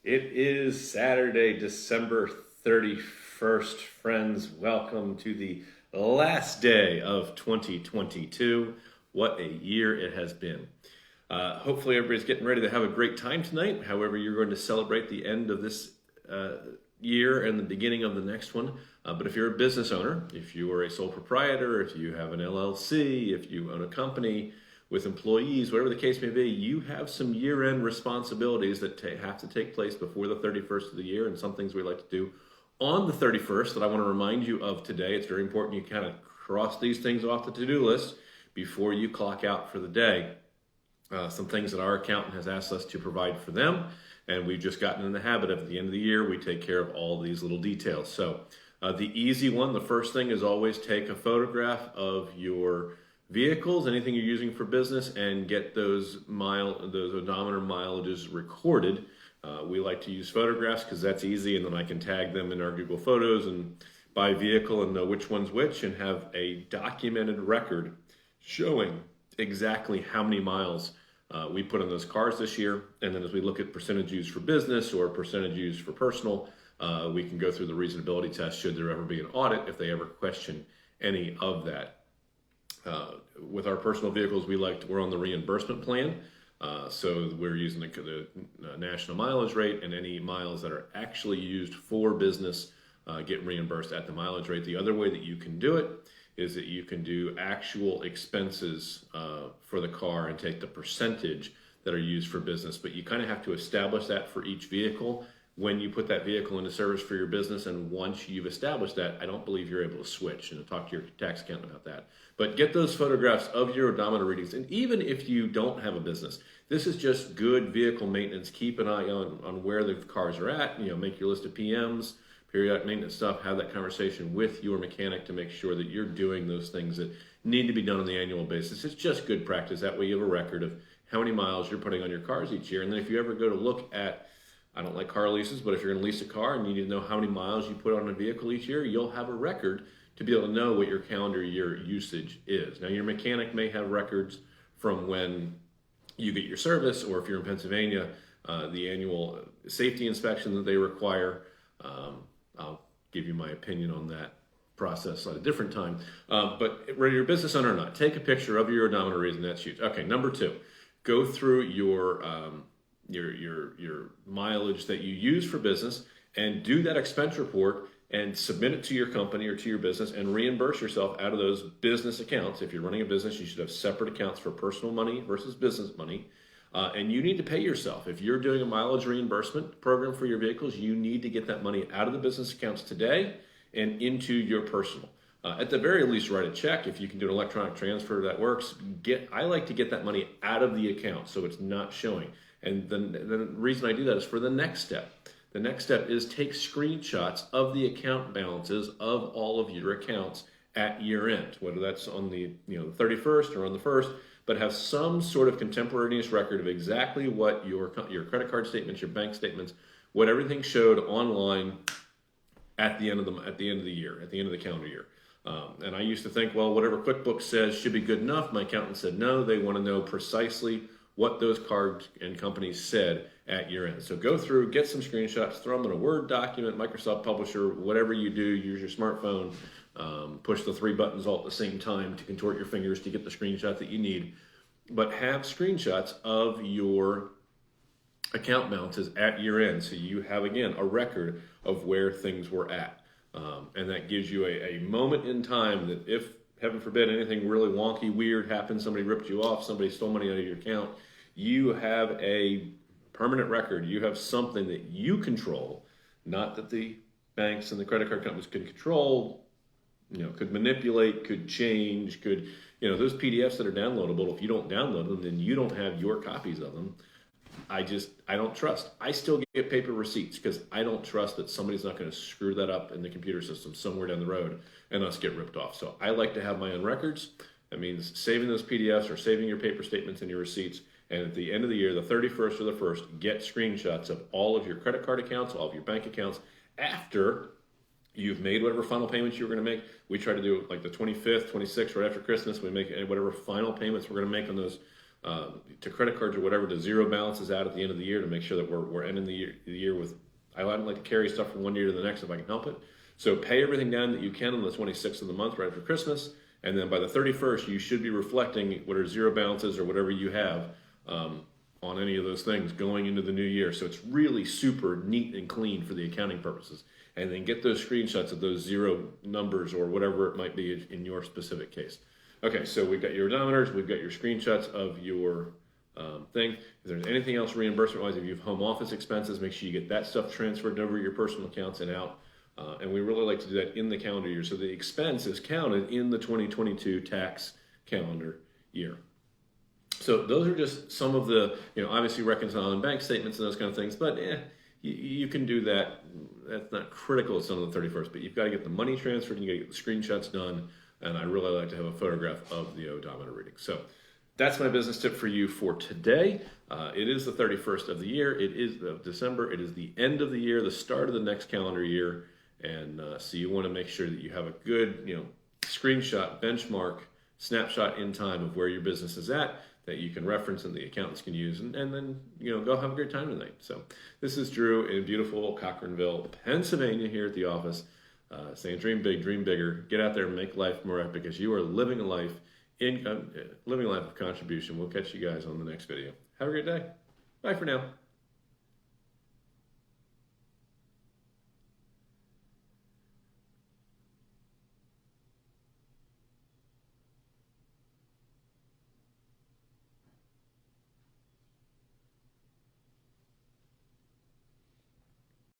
It is Saturday, December 31st. Friends, welcome to the last day of 2022. What a year it has been. Hopefully everybody's getting ready to have a great time tonight. However, you're going to celebrate the end of this year and the beginning of the next one. But if you're a business owner, if you are a sole proprietor, if you have an LLC, if you own a company with employees, whatever the case may be, you have some year-end responsibilities that have to take place before the 31st of the year, and some things we like to do on the 31st that I want to remind you of today. It's very important you kind of cross these things off the to-do list before you clock out for the day. Some things that our accountant has asked us to provide for them, and we've just gotten in the habit of at the end of the year, we take care of all these little details. So the easy one, the first thing is always take a photograph of your vehicles, anything you're using for business, and get those odometer mileages recorded. We like to use photographs because that's easy, and then I can tag them in our Google Photos and by vehicle and know which one's which and have a documented record showing exactly how many miles we put on those cars this year. And then as we look at percentage used for business or percentage used for personal, we can go through the reasonability test should there ever be an audit if they ever question any of that. With our personal vehicles, we're on the reimbursement plan. So we're using the national mileage rate, and any miles that are actually used for business get reimbursed at the mileage rate. The other way that you can do it is that you can do actual expenses for the car and take the percentage that are used for business. But you kind of have to establish that for each vehicle when you put that vehicle into service for your business. And once you've established that, I don't believe you're able to switch, and talk to your tax accountant about that. But get those photographs of your odometer readings. And even if you don't have a business, this is just good vehicle maintenance. Keep an eye on where the cars are at. Make your list of PMs, periodic maintenance stuff. Have that conversation with your mechanic to make sure that you're doing those things that need to be done on the annual basis. It's just good practice. That way you have a record of how many miles you're putting on your cars each year. And then if you ever go to look at, I don't like car leases, but if you're going to lease a car and you need to know how many miles you put on a vehicle each year, you'll have a record to be able to know what your calendar year usage is. Now, your mechanic may have records from when you get your service, or if you're in Pennsylvania, the annual safety inspection that they require. I'll give you my opinion on that process at a different time. But whether you're a business owner or not, take a picture of your odometer reading. That's huge. Okay, number two, go through your mileage that you use for business and do that expense report and submit it to your company or to your business and reimburse yourself out of those business accounts. If you're running a business, you should have separate accounts for personal money versus business money. And you need to pay yourself. If you're doing a mileage reimbursement program for your vehicles, you need to get that money out of the business accounts today and into your personal. At the very least, write a check. If you can do an electronic transfer, that works. I like to get that money out of the account so it's not showing. And the reason I do that is for the next step. The next step is take screenshots of the account balances of all of your accounts at year end, whether that's on the 31st or on the 1st, but have some sort of contemporaneous record of exactly what your credit card statements, your bank statements, what everything showed online at the end of the year, at the end of the calendar year. And I used to think, well, whatever QuickBooks says should be good enough. My accountant said no, they want to know precisely what those cards and companies said at year end. So go through, get some screenshots, throw them in a Word document, Microsoft Publisher, whatever you do, use your smartphone, push the three buttons all at the same time to contort your fingers to get the screenshot that you need. But have screenshots of your account balances at year end, so you have, again, a record of where things were at. And that gives you a moment in time that if, heaven forbid, anything really wonky, weird happens, somebody ripped you off, somebody stole money out of your account, you have a permanent record. You have something that you control, not that the banks and the credit card companies can control, could manipulate, could change, those PDFs that are downloadable, if you don't download them, then you don't have your copies of them. I don't trust. I still get paper receipts because I don't trust that somebody's not going to screw that up in the computer system somewhere down the road and us get ripped off. So I like to have my own records. That means saving those PDFs or saving your paper statements and your receipts. And at the end of the year, the 31st or the 1st, get screenshots of all of your credit card accounts, all of your bank accounts after you've made whatever final payments you were going to make. We try to do it like the 25th, 26th, right after Christmas. We make whatever final payments we're going to make on those to credit cards or whatever, to zero balances out at the end of the year to make sure that we're ending the year with. I don't like to carry stuff from one year to the next if I can help it. So pay everything down that you can on the 26th of the month right after Christmas, and then by the 31st you should be reflecting what are zero balances or whatever you have on any of those things going into the new year. So it's really super neat and clean for the accounting purposes. And then get those screenshots of those zero numbers or whatever it might be in your specific case. Okay, so we've got your odometers, we've got your screenshots of your thing. If there's anything else reimbursement-wise, if you have home office expenses, make sure you get that stuff transferred over your personal accounts and out. And we really like to do that in the calendar year. So the expense is counted in the 2022 tax calendar year. So those are just some of the, obviously reconciling bank statements and those kind of things, but you can do that. That's not critical. It's on the 31st, but you've got to get the money transferred and you got to get the screenshots done. And I really like to have a photograph of the odometer reading. So that's my business tip for you for today. It is the 31st of the year. It is of December. It is the end of the year, the start of the next calendar year. And so you want to make sure that you have a good, screenshot, benchmark, snapshot in time of where your business is at that you can reference and the accountants can use, and then go have a great time tonight. So this is Drew in beautiful Cochranville, Pennsylvania, here at the office, saying dream big, dream bigger, get out there and make life more epic because you are living a life of contribution. We'll catch you guys on the next video. Have a great day. Bye for now.